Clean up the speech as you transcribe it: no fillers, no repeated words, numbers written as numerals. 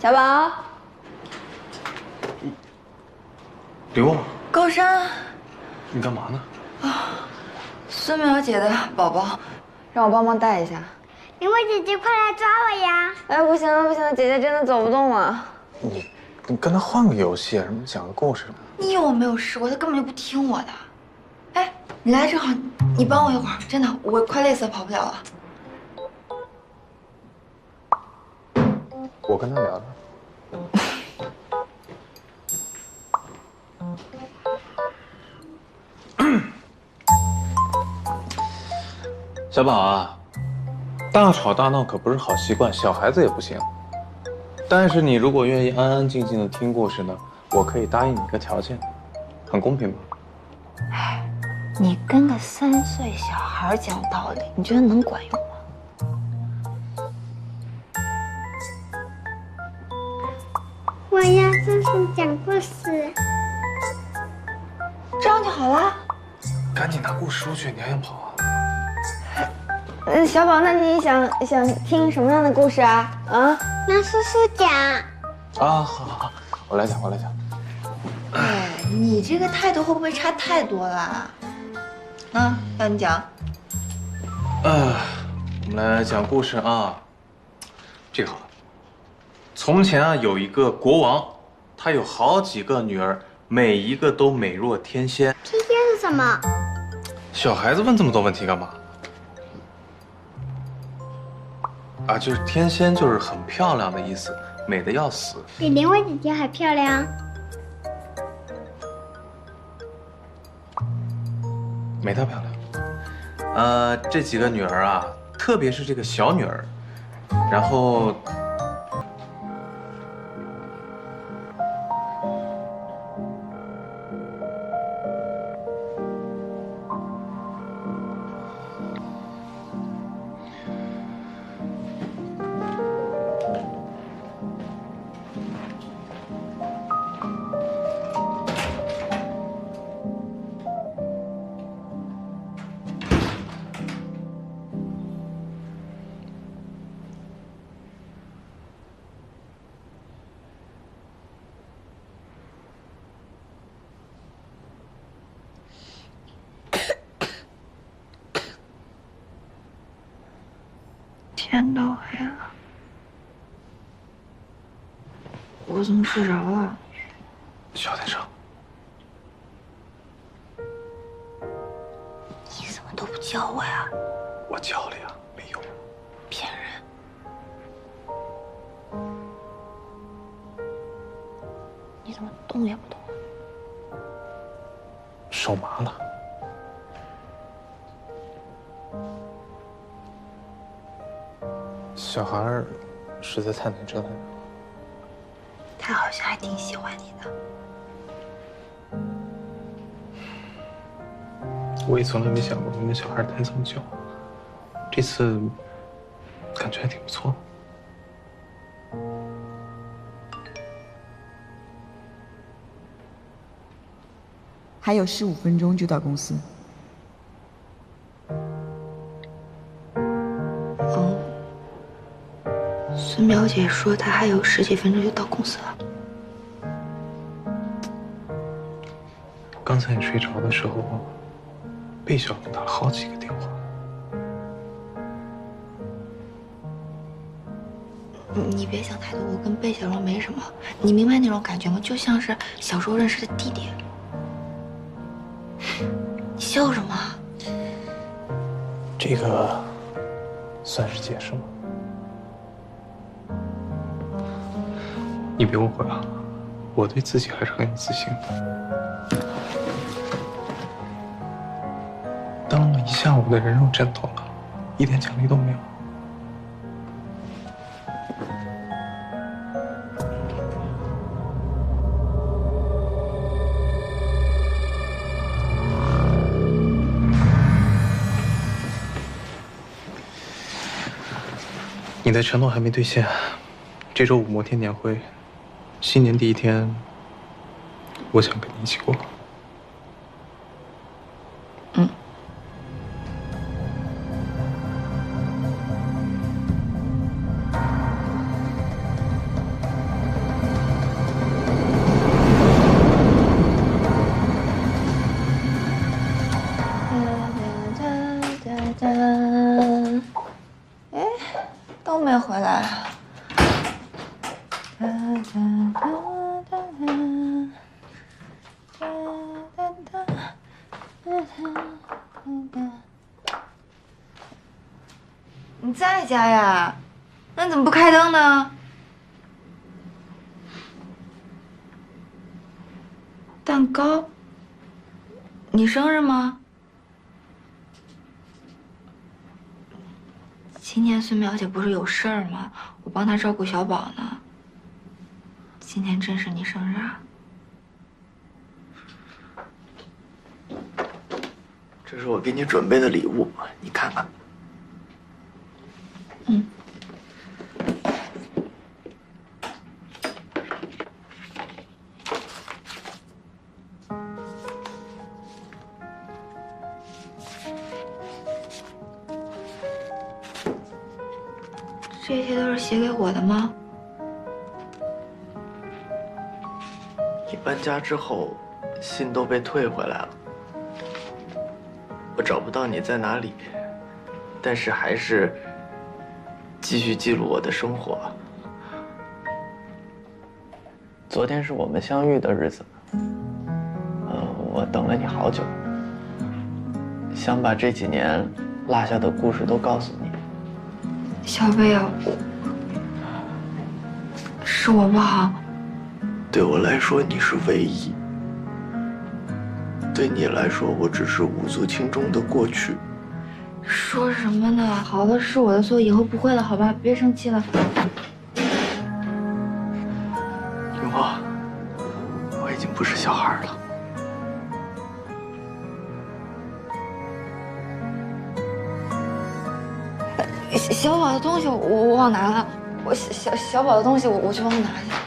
小宝，刘，高山，你干嘛呢？孙淼姐的宝宝，让我帮忙带一下。林薇姐姐，快来抓我呀！哎，不行了，不行了，姐姐真的走不动了。你跟他换个游戏，什么讲个故事？你有没有试过？他根本就不听我的。哎，你来正好，你帮我一会儿，真的，我快累死了，跑不了了。我跟他聊聊。小宝啊，大吵大闹可不是好习惯，小孩子也不行。但是你如果愿意安安静静的听故事呢，我可以答应你一个条件，很公平吧？哎，你跟个3岁小孩讲道理，你觉得能管用吗？我要叔叔讲故事。这样就好了。赶紧拿故事书去，你还想跑啊？小宝，那你想听什么样的故事啊？啊？让叔叔讲。啊，好，我来讲。哎，你这个态度会不会差太多了？啊，让你讲。我们来讲故事啊。这个好了。从前啊，有一个国王，他有好几个女儿，每一个都美若天仙。天仙是什么？小孩子问这么多问题干嘛？啊，就是天仙，就是很漂亮的意思，美得要死。比林薇姐姐还漂亮。没她漂亮。这几个女儿啊，特别是这个小女儿，然后。天都黑了，我怎么睡着了？小点声。你怎么都不叫我呀？我叫了呀，没用。骗人！你怎么动也不动？手麻了。小孩儿实在太难折腾人了。他好像还挺喜欢你的。我也从来没想过能跟小孩待这么久，这次感觉还挺不错。还有15分钟就到公司。孙淼姐说她还有10几分钟就到公司了。刚才你睡着的时候，贝小龙打了好几个电话。你别想太多，我跟贝小龙没什么，你明白那种感觉吗？就像是小时候认识的弟弟。你笑什么？这个算是解释吗？你别误会啊，我对自己还是很有自信的。当了一下午的人肉枕头了，一点奖励都没有。你的承诺还没兑现，这周5摩天年会，新年第一天，我想跟你一起过。没回来。你在家呀？那你怎么不开灯呢？蛋糕？你生日吗？今天孙苗姐不是有事儿吗？我帮她照顾小宝呢。今天真是你生日啊？这是我给你准备的礼物，你看看。嗯。这些都是写给我的吗？你搬家之后，信都被退回来了。我找不到你在哪里，但是还是继续记录我的生活。昨天是我们相遇的日子，我等了你好久，想把这几年落下的故事都告诉你。小贝啊，是我不好。对我来说，你是唯一。对你来说，我只是无足轻重的过去。说什么呢？好了，是我的错，以后不会了，好吧？别生气了。云花，我已经不是小孩了。小宝的东西我忘拿了，小宝的东西我去帮他拿去。